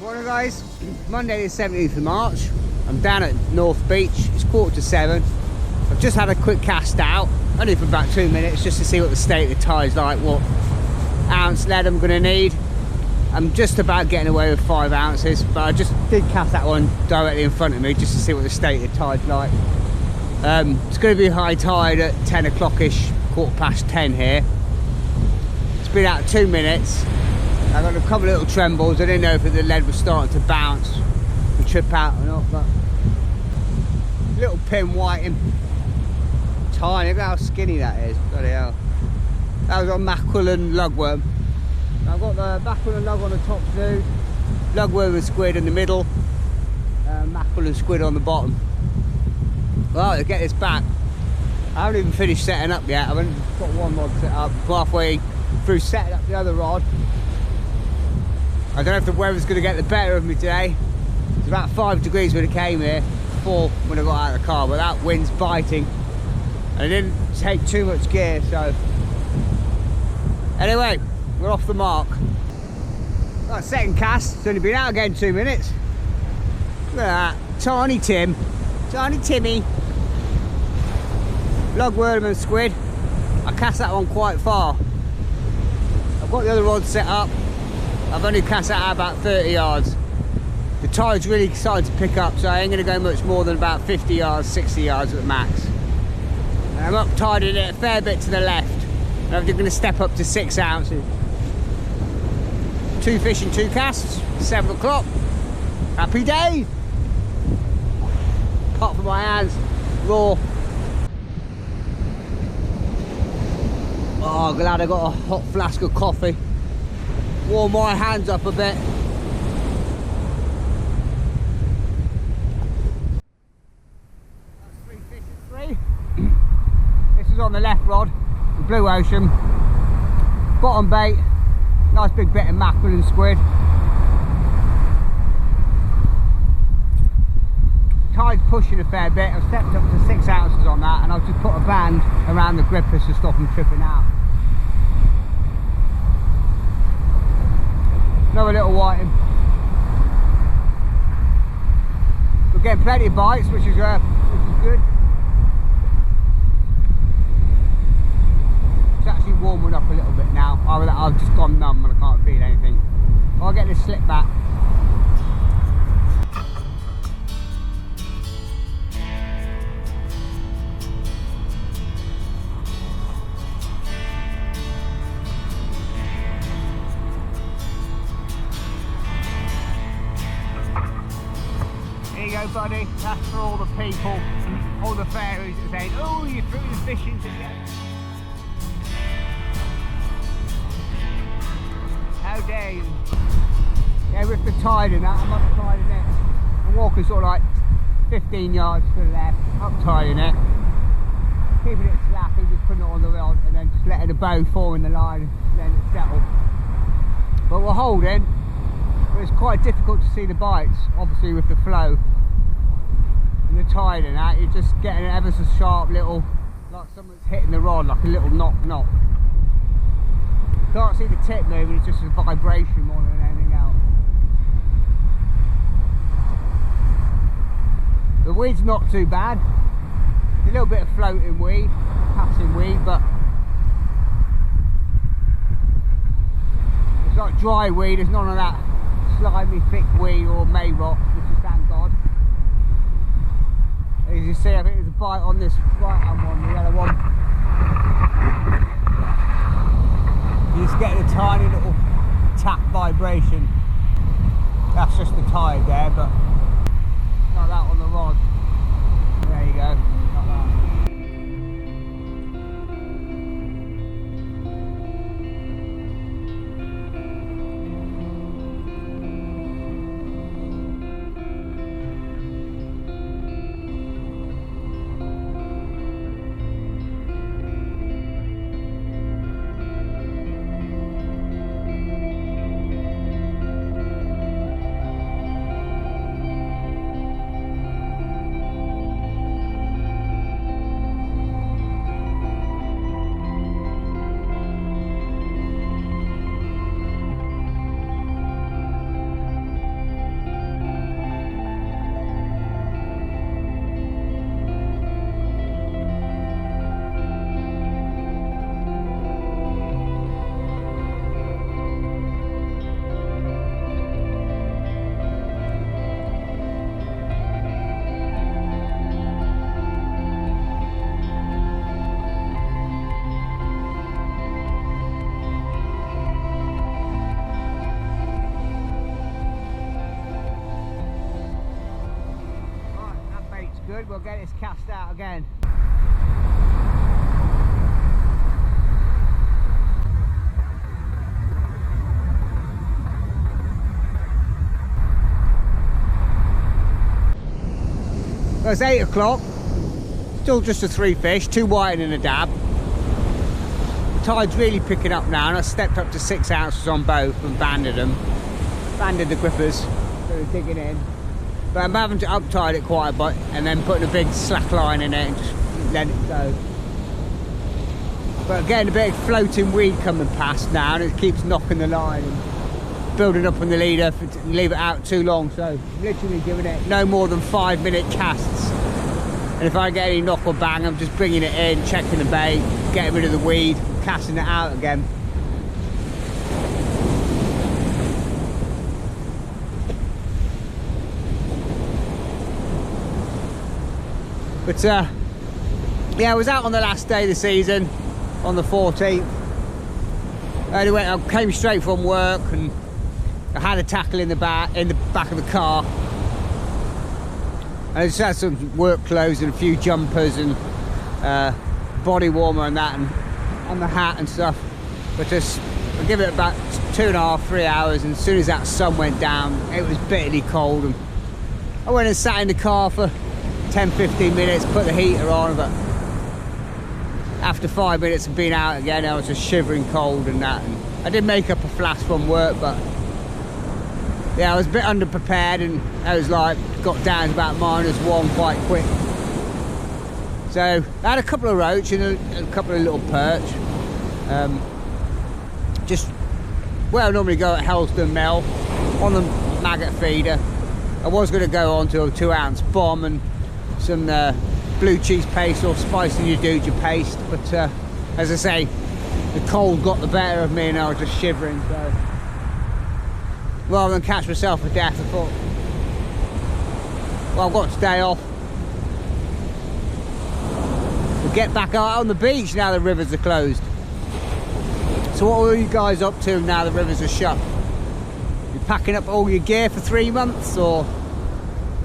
Morning guys, Monday the 17th of March. I'm down at North Beach, it's 6:45. I've just had a quick cast out, only for about 2 minutes, just to see what the state of the tide's like, what ounce lead I'm going to need. I'm just about getting away with 5 ounces, but I just did cast that one directly in front of me just to see what the state of the tide's like. It's going to be high tide at 10 o'clock-ish, 10:15 here. It's been out 2 minutes. I got a couple of little trembles. I didn't know if the lead was starting to bounce and trip out or not, but little pin whiting. Tiny, look how skinny that is. Bloody hell. That was on mackerel and lugworm. I've got the mackerel and lug on the top two, lugworm and squid in the middle, mackerel and squid on the bottom. Well, to get this back, I haven't even finished setting up yet. I've only got one rod set up, halfway through setting up the other rod. I don't know if the weather's going to get the better of me today. It's about 5 degrees when I came here, 4 when I got out of the car, but that wind's biting. And I didn't take too much gear, so... Anyway, we're off the mark. Right, second cast, it's only been out again 2 minutes. Look at that, Tiny Tim, Tiny Timmy. Lugworm and squid. I cast that one quite far. I've got the other rod set up. I've only cast that out about 30 yards. The tide's really starting to pick up, so I ain't going to go much more than about 50 yards, 60 yards at the max. And I'm up tiding it a fair bit to the left. And I'm going to step up to 6 ounces. 2 fish and 2 casts, 7 o'clock. Happy days! Apart from my hands, raw. Oh, glad I got a hot flask of coffee. Warm my hands up a bit. That's 3 fish at 3. This is on the left rod, the Blue Ocean. Bottom bait, nice big bit of mackerel and squid. Tide's pushing a fair bit. I've stepped up to 6 ounces on that, and I've just put a band around the grippers to stop them tripping out. Another little whiting. We're getting plenty of bites, which is good. It's actually warming up a little bit now. I've just gone numb and I can't feel anything. I'll get this slip back. There you go, buddy. That's for all the people, all the fairies that are saying, oh, you threw the fish into the end. How dare you? Yeah, with the tide in that, I'm up tiding it. I'm walking sort of like 15 yards to the left, up tiding it. Keeping it slappy, just putting it on the rod and then just letting the bow fall in the line and then it settle. But we're holding. But it's quite difficult to see the bites, obviously with the flow and the tide and that. You're just getting an ever so sharp little, like someone's hitting the rod, like a little knock. Can't see the tip moving, it's just a vibration more than anything else. The weed's not too bad. There's a little bit of floating weed, passing weed, but it's like dry weed, there's none of that slimy thick weed or may rock, which is thank God. As you see, I think there's a bite on this right hand one, the yellow one. You just get a tiny little tap vibration. That's just the tide there, but not that on the rod. There you go. Not that. out again. Well, it's 8 o'clock, still just a 3 fish, 2 white and a dab. The tide's really picking up now, and I stepped up to 6 ounces on both and banded them. Banded the grippers, so they're digging in. But I'm having to uptide it quite a bit and then putting a big slack line in it and just let it go. But again, a bit of floating weed coming past now, and it keeps knocking the line and building up on the leader to leave it out too long. So literally giving it no more than 5-minute casts. And if I get any knock or bang, I'm just bringing it in, checking the bait, getting rid of the weed, casting it out again. But yeah, I was out on the last day of the season, on the 14th. I came straight from work and I had a tackle in the back of the car. And I just had some work clothes and a few jumpers and body warmer and that, and the hat and stuff. But just I give it about 2.5, 3 hours, and as soon as that sun went down, it was bitterly cold. And I went and sat in the car for 10-15 minutes, put the heater on, but after 5 minutes of being out again, I was just shivering cold and that. And I did make up a flash from work, but yeah, I was a bit underprepared, and I was like, got down to about -1 quite quick. So I had a couple of roach and a couple of little perch. Just where I normally go at Helston Mill on the maggot feeder. I was going to go on to a 2-ounce bomb and some blue cheese paste or spicy Uduja paste, but as I say, the cold got the better of me and I was just shivering. So rather than catch myself for death, I thought, well, I've got today off. We'll get back out on the beach now the rivers are closed. So what are you guys up to now the rivers are shut? You packing up all your gear for 3 months, or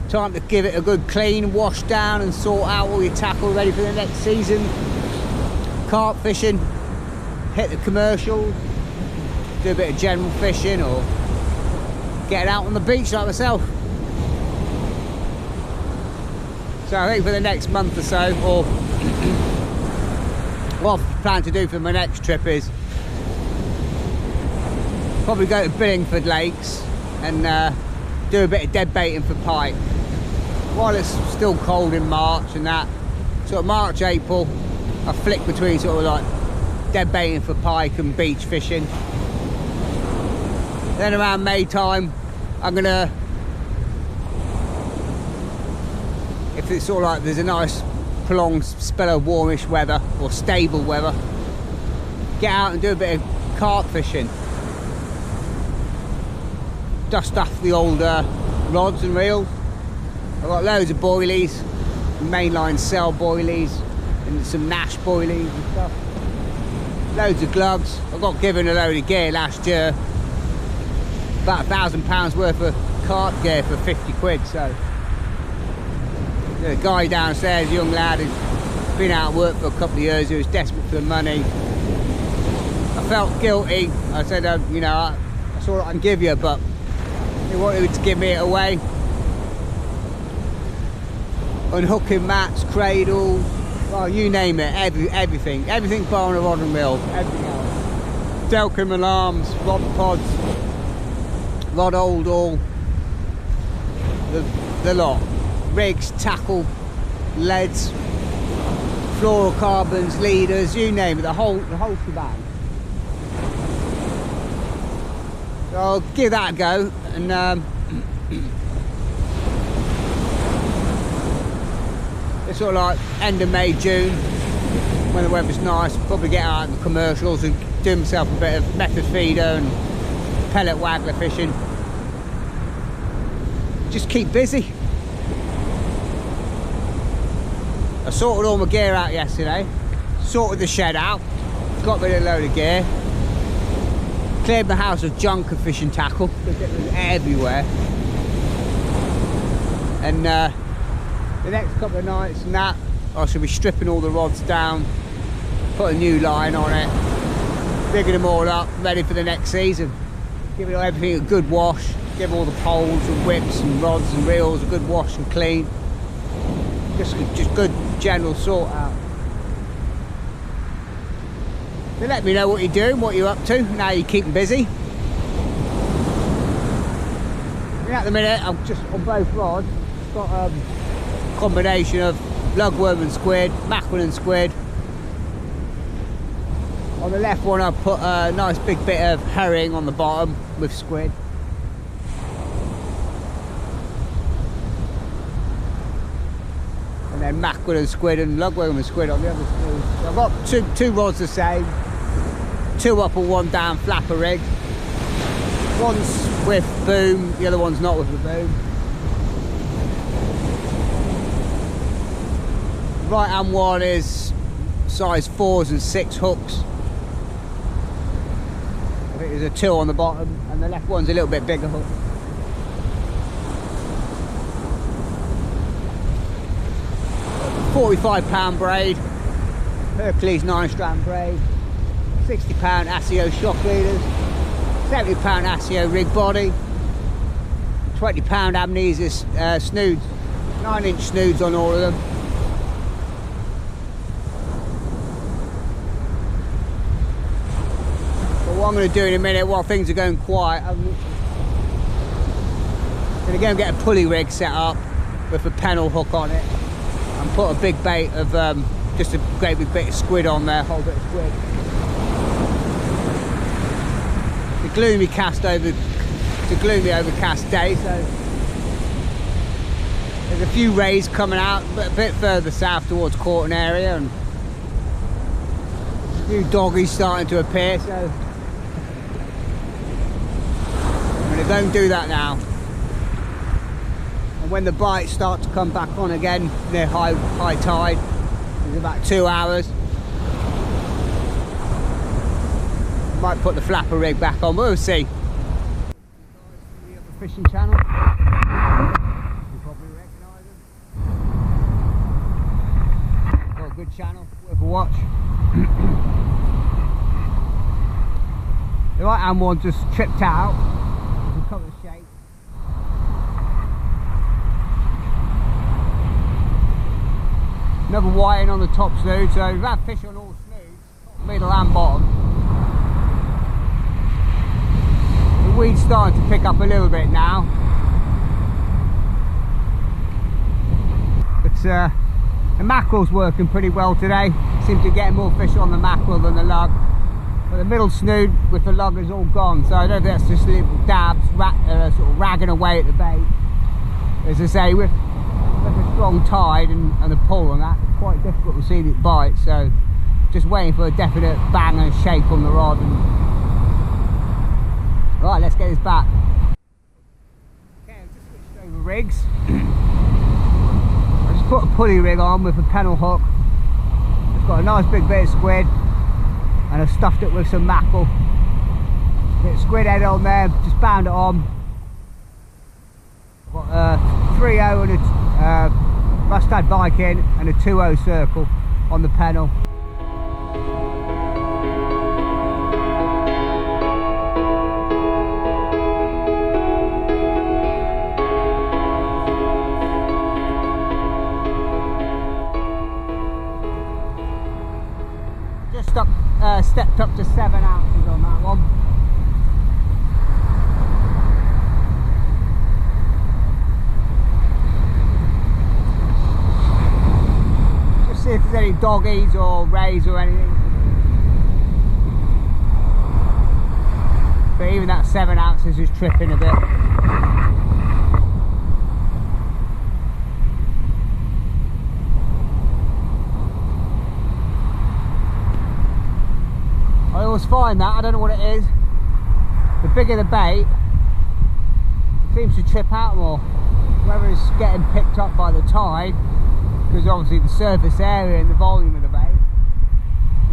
time to give it a good clean, wash down and sort out all your tackle ready for the next season? Carp fishing, hit the commercials, do a bit of general fishing, or get out on the beach like myself. So I think for the next month or so, or what I plan to do for my next trip is probably go to Billingford Lakes and do a bit of dead baiting for pike while it's still cold in March and that. Sort of March, April, I flick between sort of like dead baiting for pike and beach fishing. Then around May time, I'm gonna, if it's sort of like there's a nice prolonged spell of warmish weather or stable weather, get out and do a bit of carp fishing. Dust off the old rods and reels. I've got loads of boilies, mainline cell boilies, and some Nash boilies and stuff. Loads of gloves. I got given a load of gear last year, about £1,000 worth of carp gear for 50 quid. So the guy downstairs, a young lad who's been out of work for a couple of years, who was desperate for the money. I felt guilty. I said, you know, that's all I can give you, but he wanted to give me it away. Unhooking mats, cradles, well, you name it, everything bar on a rod and reel, everything else. Delcrim alarms, rod pods, rod hold all, the lot. Rigs, tackle, leads, fluorocarbons, leaders, you name it, the whole shebang. So I'll give that a go, and it's sort of like end of May, June, when the weather's nice, probably get out in the commercials and do myself a bit of method feeder and pellet waggler fishing. Just keep busy. I sorted all my gear out yesterday, sorted the shed out, got rid of a load of gear, cleared my house of junk of fishing tackle because it was everywhere. And the next couple of nights and that, I shall be stripping all the rods down, put a new line on it, rigging them all up, ready for the next season. Giving everything a good wash, give all the poles and whips and rods and reels a good wash and clean. Just good general sort out. So let me know what you're doing, what you're up to, now you're keeping busy. At the minute, I'm just on both rods, got a combination of lugworm and squid, mackerel and squid. On the left one I put a nice big bit of herring on the bottom with squid. And then mackerel and squid and lugworm and squid on the other two. So I've got two rods the same, 2 up and 1 down flapper rig. One's with boom, the other one's not with the boom. Right hand one is size 4s and 6 hooks. I think there's a 2 on the bottom, and the left one's a little bit bigger hook. £45 braid, Hercules 9-strand braid, £60 ASIO shock leaders, £70 ASIO rig body, £20 amnesia snoods, 9-inch snoods on all of them. But what I'm going to do in a minute while things are going quiet, I'm going to go and get a pulley rig set up with a pennel hook on it and put a big bait of just a great big bit of squid on there, a whole bit of squid. The gloomy overcast day, so there's a few rays coming out, but a bit further south towards Corton area, and a few doggies starting to appear, so I'm going to go and do that now. And when the bites start to come back on again near high tide, it's about 2 hours, might put the flapper rig back on, we'll see. The fishing channel, you probably recognise them. Got a good channel, worth a watch. The right hand one just tripped out, you can cover the shape. Another whiting on the top snood, so we've had fish on all snoods, middle and bottom. Weed's starting to pick up a little bit now, but the mackerel's working pretty well today. Seem to get more fish on the mackerel than the lug, but the middle snood with the lug is all gone, so I don't think that's just little dabs sort of ragging away at the bait. As I say, with a strong tide and a pull and that, it's quite difficult to see it bite, so just waiting for a definite bang and shake on the rod. Right, let's get this back. Okay, I've just switched over rigs. I just put a pulley rig on with a pennel hook. It's got a nice big bit of squid, and I've stuffed it with some mackerel. Bit of squid head on there, just bound it on. Got a 3-0 and a mustard Viking and a 2-0 circle on the pennel. Stepped up to 7 ounces on that one. Just see if there's any doggies or rays or anything. But even that 7 ounces is tripping a bit. I always find that, I don't know what it is, the bigger the bait, it seems to trip out more, whether it's getting picked up by the tide, because obviously the surface area and the volume of the bait.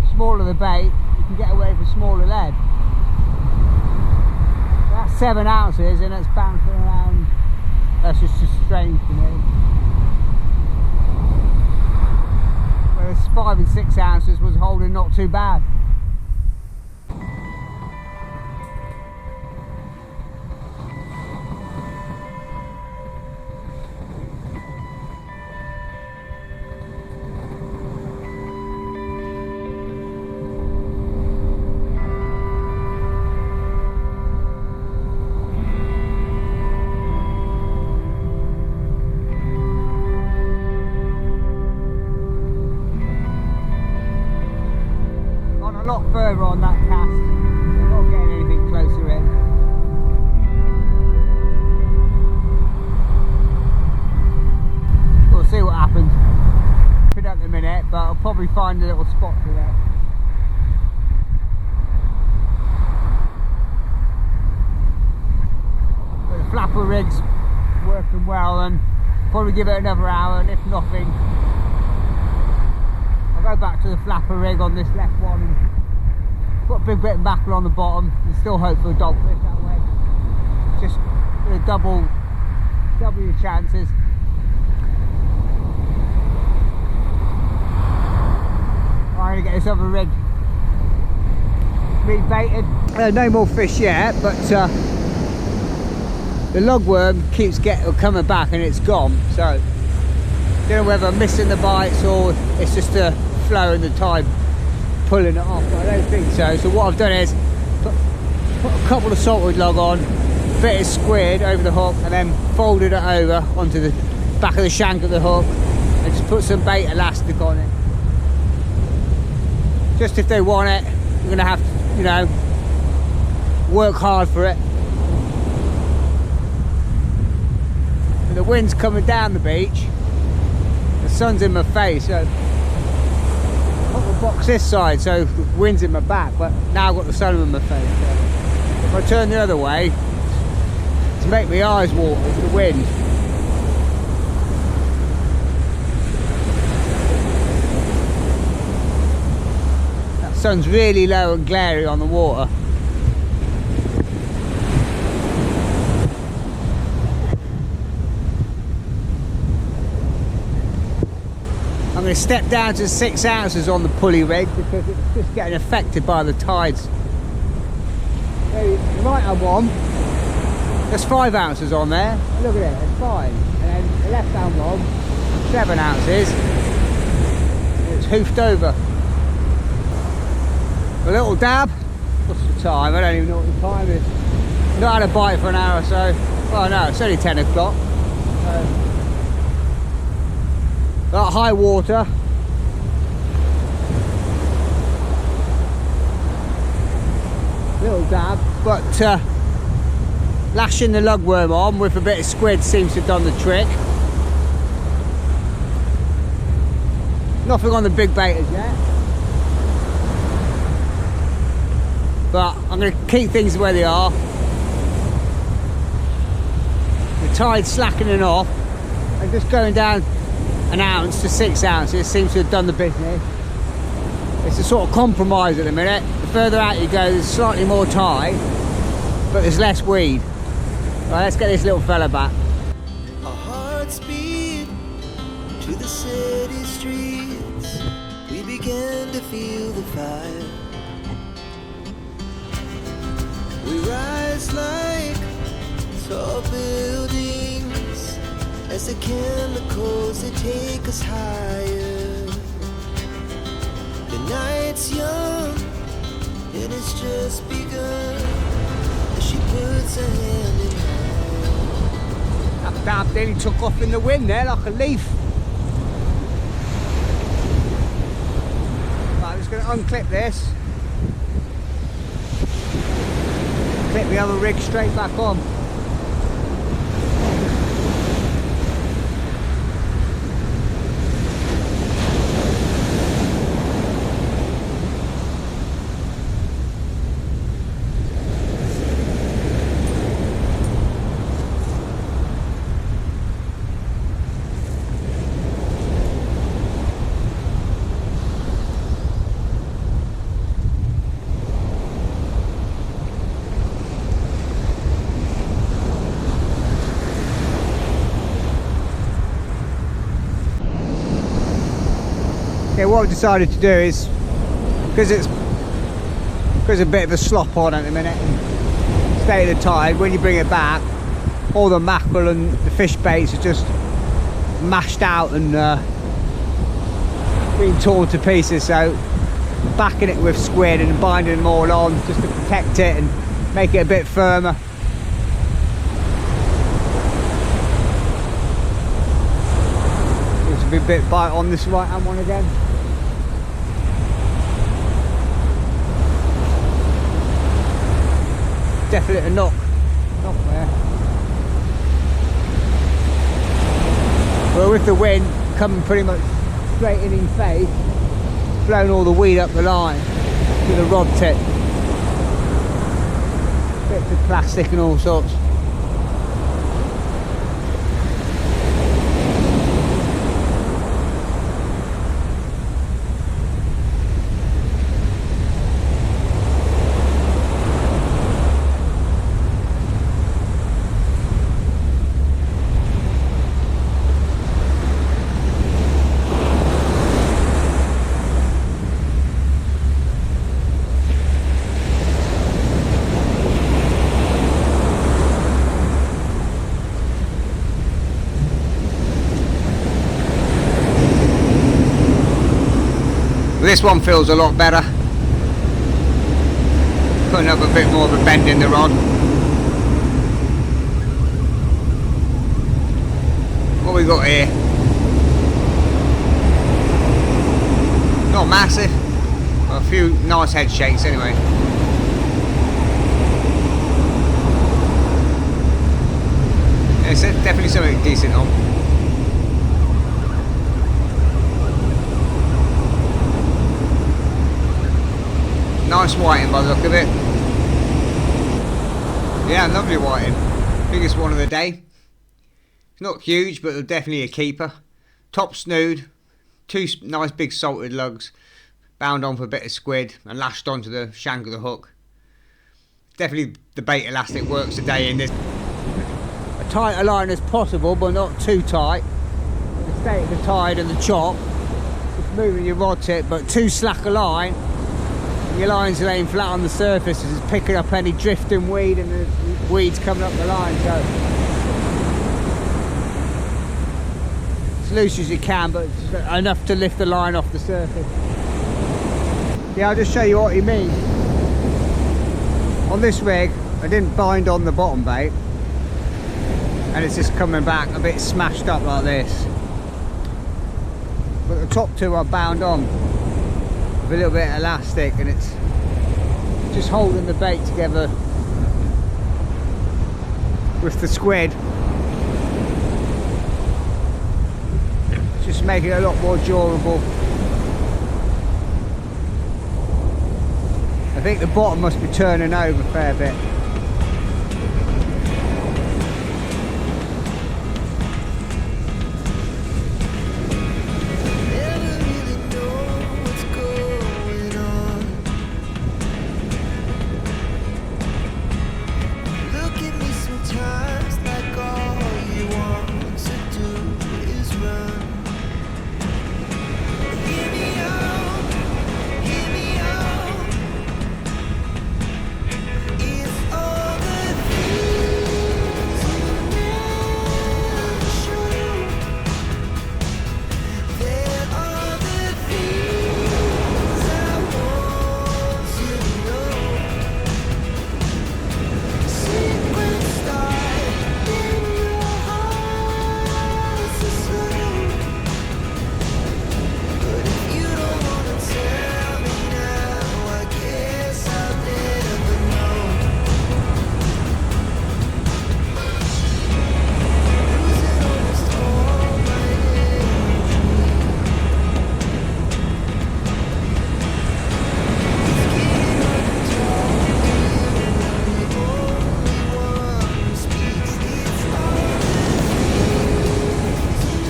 The smaller the bait, you can get away with smaller lead. That's 7 ounces and it's bouncing around, that's just strange to me. this 5 and 6 ounces was holding not too bad. A lot further on that cast, I'm not getting anything closer in. We'll see what happens. Put up in a minute, but I'll probably find a little spot for that. But the flapper rig's working well, and probably give it another hour, and if nothing, I'll go back to the flapper rig on this left one and put a big bit of mackerel on the bottom and still hope for a dogfish that way. Just double your chances. I'm going to get this other rig rebaited. No more fish yet, but the lugworm keeps coming back and it's gone. So I don't know whether I'm missing the bites or it's just the flow and the tide pulling it off, but I don't think so. So what I've done is put a couple of saltwood log on, bit of squid over the hook, and then folded it over onto the back of the shank of the hook and just put some bait elastic on it. Just if they want it, you're going to have to, you know, work hard for it. And the wind's coming down the beach, the sun's in my face, so box this side so the wind's in my back, but now I've got the sun in my face. So if I turn the other way, to make my eyes water, it's the wind. That sun's really low and glary on the water. I'm going to step down to 6 ounces on the pulley rig because it's just getting affected by the tides. The right hand one, there's 5 ounces on there. Look at it, it's fine. And then the left hand one, 7 ounces. It's hoofed over. A little dab. What's the time? I don't even know what the time is. Not had a bite for an hour or so. Well, no, it's only 10 o'clock. Got high water. Little dab, but lashing the lugworm on with a bit of squid seems to have done the trick. Nothing on the big baiters yet, but I'm going to keep things the way they are. The tide's slackening off and just going down an ounce to 6 ounces seems to have done the business. It's a sort of compromise at the minute. The further out you go, there's slightly more tide, but there's less weed. Right, let's get this little fella back. Our hearts beat to the city streets. We began to feel the fire. We rise like tall buildings as the chemicals they take us higher. The night's young and it's just begun as she puts her hand in mine. That dab nearly took off in the wind there like a leaf. Right, I'm just going to unclip this. Clip the other rig straight back on. decided to do is, because a bit of a slop on at the minute, and state of the tide, when you bring it back, all the mackerel and the fish baits are just mashed out and being torn to pieces. So backing it with squid and binding them all on just to protect it and make it a bit firmer. There's a bit bite on this right hand one again. Definitely a knock there. Well, with the wind coming pretty much straight in face, blown all the weed up the line to the rod tip. Bits of plastic and all sorts. This one feels a lot better. Putting up a bit more of a bend in the rod. What we got here? Not massive, but a few nice head shakes anyway. It's definitely something decent on. Nice whiting by the look of it. Yeah, lovely whiting. Biggest one of the day. It's not huge, but definitely a keeper. Top snood. Two nice big salted lugs. Bound on for a bit of squid and lashed onto the shank of the hook. Definitely the bait elastic works today in this. A tight a line as possible, but not too tight. The state of the tide and the chop. Just moving your rod tip, but too slack a line. Your line's laying flat on the surface, is picking up any drifting weed and the weeds coming up the line. So as loose as you can, but it's enough to lift the line off the surface. Yeah, I'll just show you what he means. On this rig, I didn't bind on the bottom bait, and it's just coming back a bit smashed up like this. But the top two are bound on with a little bit of elastic, and it's just holding the bait together with the squid. Just making it a lot more durable. I think the bottom must be turning over a fair bit.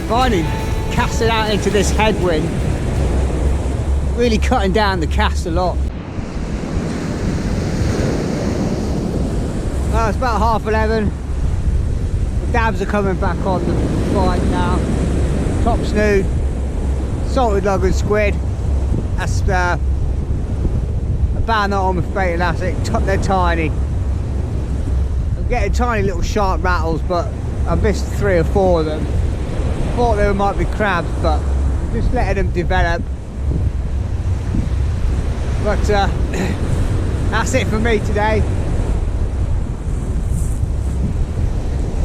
Finding casting out into this headwind, really cutting down the cast a lot. Well, it's about 11:30. The dabs are coming back on the bite now. Top snood, salted lug and squid. That's about that on with bait elastic. They're tiny. I'm getting tiny little sharp rattles, but I missed 3 or 4 of them. Thought there might be crabs, but I'm just letting them develop. But that's it for me today.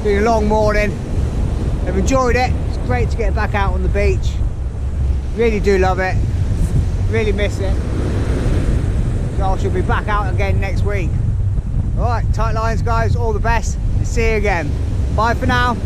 Been a long morning. I've enjoyed it. It's great to get back out on the beach. Really do love it. Really miss it. So I shall be back out again next week. Alright, tight lines guys, all the best. See you again. Bye for now.